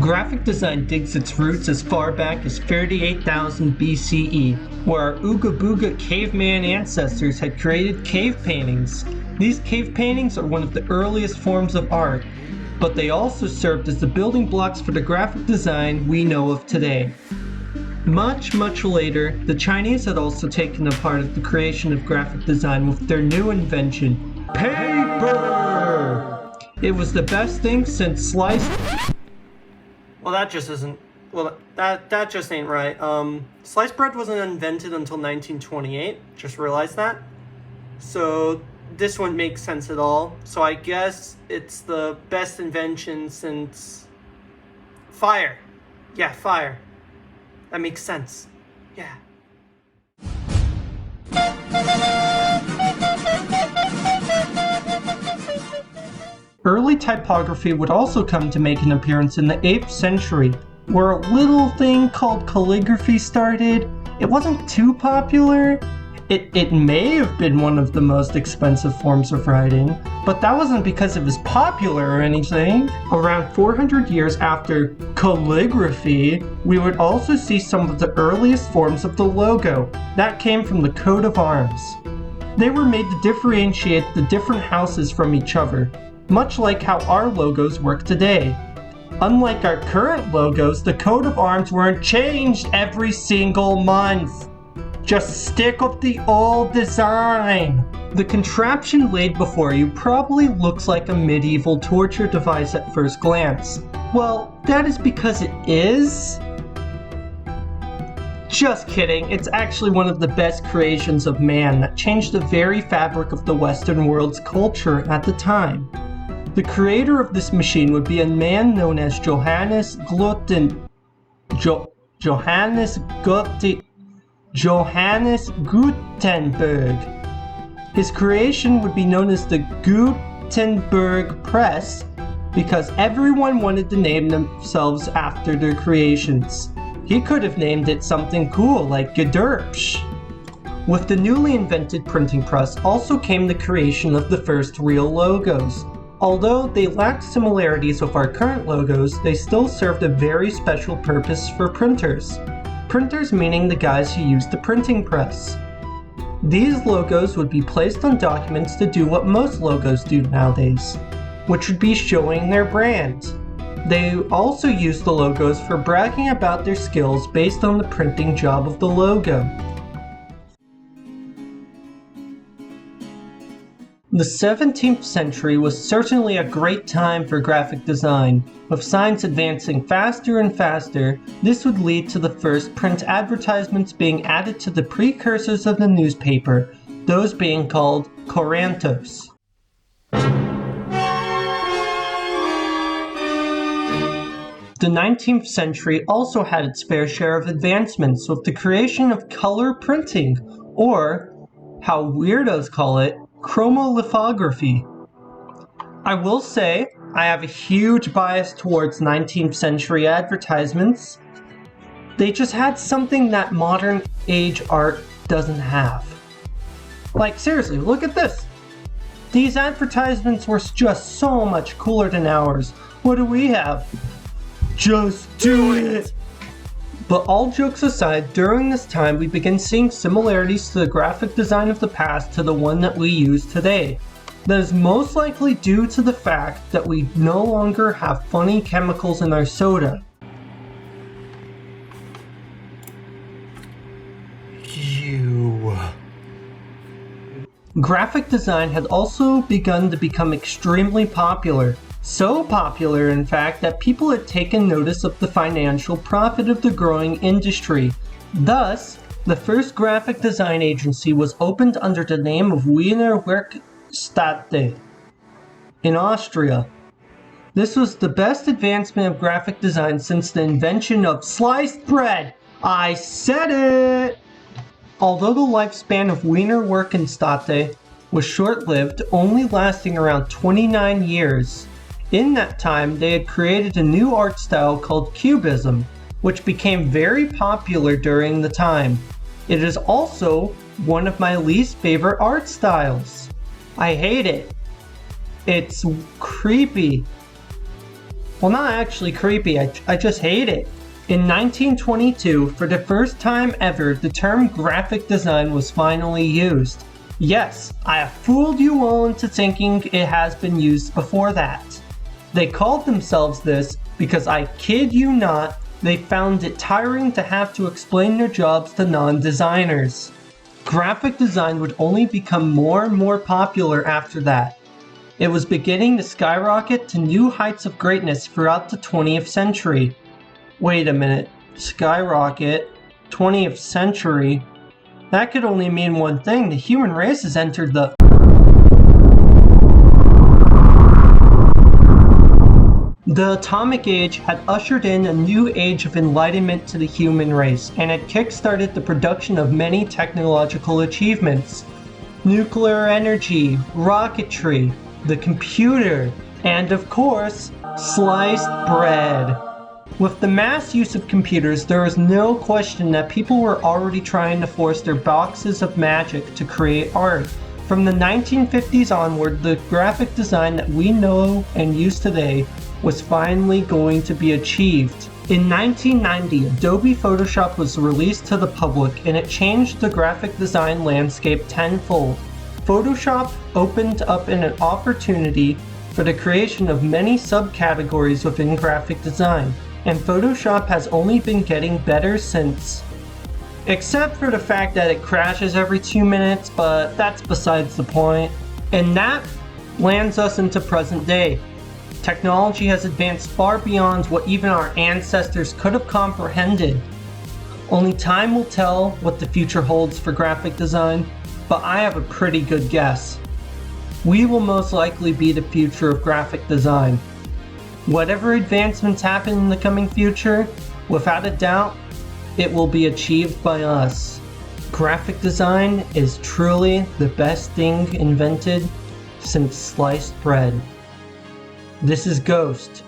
Graphic design digs its roots as far back as 38,000 BCE, where our Ooga Booga caveman ancestors had created cave paintings. These cave paintings are one of the earliest forms of art, but they also served as the building blocks for the graphic design we know of today. Much later, the Chinese had also taken a part of the creation of graphic design with their new invention, paper! It was the best thing since sliced... Well, that just isn't... Well, that just ain't right. Sliced bread wasn't invented until 1928. Just realized that. So, this wouldn't make sense at all. So I guess it's the best invention since... fire. Yeah, fire. That makes sense. Yeah. Early typography would also come to make an appearance in the 8th century, where a little thing called calligraphy started. It wasn't too popular. It may have been one of the most expensive forms of writing, but that wasn't because it was popular or anything. Around 400 years after calligraphy, we would also see some of the earliest forms of the logo. That came from the coat of arms. They were made to differentiate the different houses from each other, much like how our logos work today. Unlike our current logos, the coat of arms weren't changed every single month. Just stick with the old design. The contraption laid before you probably looks like a medieval torture device at first glance. Well, that is because it is. Just kidding, it's actually one of the best creations of man that changed the very fabric of the Western world's culture at the time. The creator of this machine would be a man known as Johannes Gutenberg. His creation would be known as the Gutenberg Press because everyone wanted to name themselves after their creations. He could have named it something cool like Gederpsch. With the newly invented printing press also came the creation of the first real logos. Although they lacked similarities with our current logos, they still served a very special purpose for printers. Printers meaning the guys who used the printing press. These logos would be placed on documents to do what most logos do nowadays, which would be showing their brand. They also used the logos for bragging about their skills based on the printing job of the logo. The 17th century was certainly a great time for graphic design. With science advancing faster and faster, this would lead to the first print advertisements being added to the precursors of the newspaper, those being called Tarentelas. The 19th century also had its fair share of advancements with the creation of color printing, or, how weirdos call it, chromolithography. I will say, I have a huge bias towards 19th century advertisements. They just had something that modern age art doesn't have. Like seriously, look at this! These advertisements were just so much cooler than ours. What do we have? Just do it! But all jokes aside, during this time we begin seeing similarities to the graphic design of the past to the one that we use today. That is most likely due to the fact that we no longer have funny chemicals in our soda. Graphic design had also begun to become extremely popular. So popular, in fact, that people had taken notice of the financial profit of the growing industry. Thus, the first graphic design agency was opened under the name of Wiener Werkstätte in Austria. This was the best advancement of graphic design since the invention of sliced bread. I said it! Although the lifespan of Wiener Werkstätte was short-lived, only lasting around 29 years, in that time, they had created a new art style called Cubism, which became very popular during the time. It is also one of my least favorite art styles. I hate it. It's creepy. Well, not actually creepy, I just hate it. In 1922, for the first time ever, the term graphic design was finally used. Yes, I have fooled you all into thinking it has been used before that. They called themselves this because, I kid you not, they found it tiring to have to explain their jobs to non-designers. Graphic design would only become more and more popular after that. It was beginning to skyrocket to new heights of greatness throughout the 20th century. Wait a minute, skyrocket, 20th century? That could only mean one thing: the human race has entered the... The atomic age had ushered in a new age of enlightenment to the human race, and it kick-started the production of many technological achievements. Nuclear energy, rocketry, the computer, and of course, sliced bread. With the mass use of computers, there is no question that people were already trying to force their boxes of magic to create art. From the 1950s onward, the graphic design that we know and use today was finally going to be achieved. In 1990, Adobe Photoshop was released to the public, and it changed the graphic design landscape tenfold. Photoshop opened up an opportunity for the creation of many subcategories within graphic design, and Photoshop has only been getting better since. Except for the fact that it crashes every 2 minutes, but that's besides the point. And that lands us into present day. Technology has advanced far beyond what even our ancestors could have comprehended. Only time will tell what the future holds for graphic design, but I have a pretty good guess. We will most likely be the future of graphic design. Whatever advancements happen in the coming future, without a doubt, it will be achieved by us. Graphic design is truly the best thing invented since sliced bread. This is Ghost.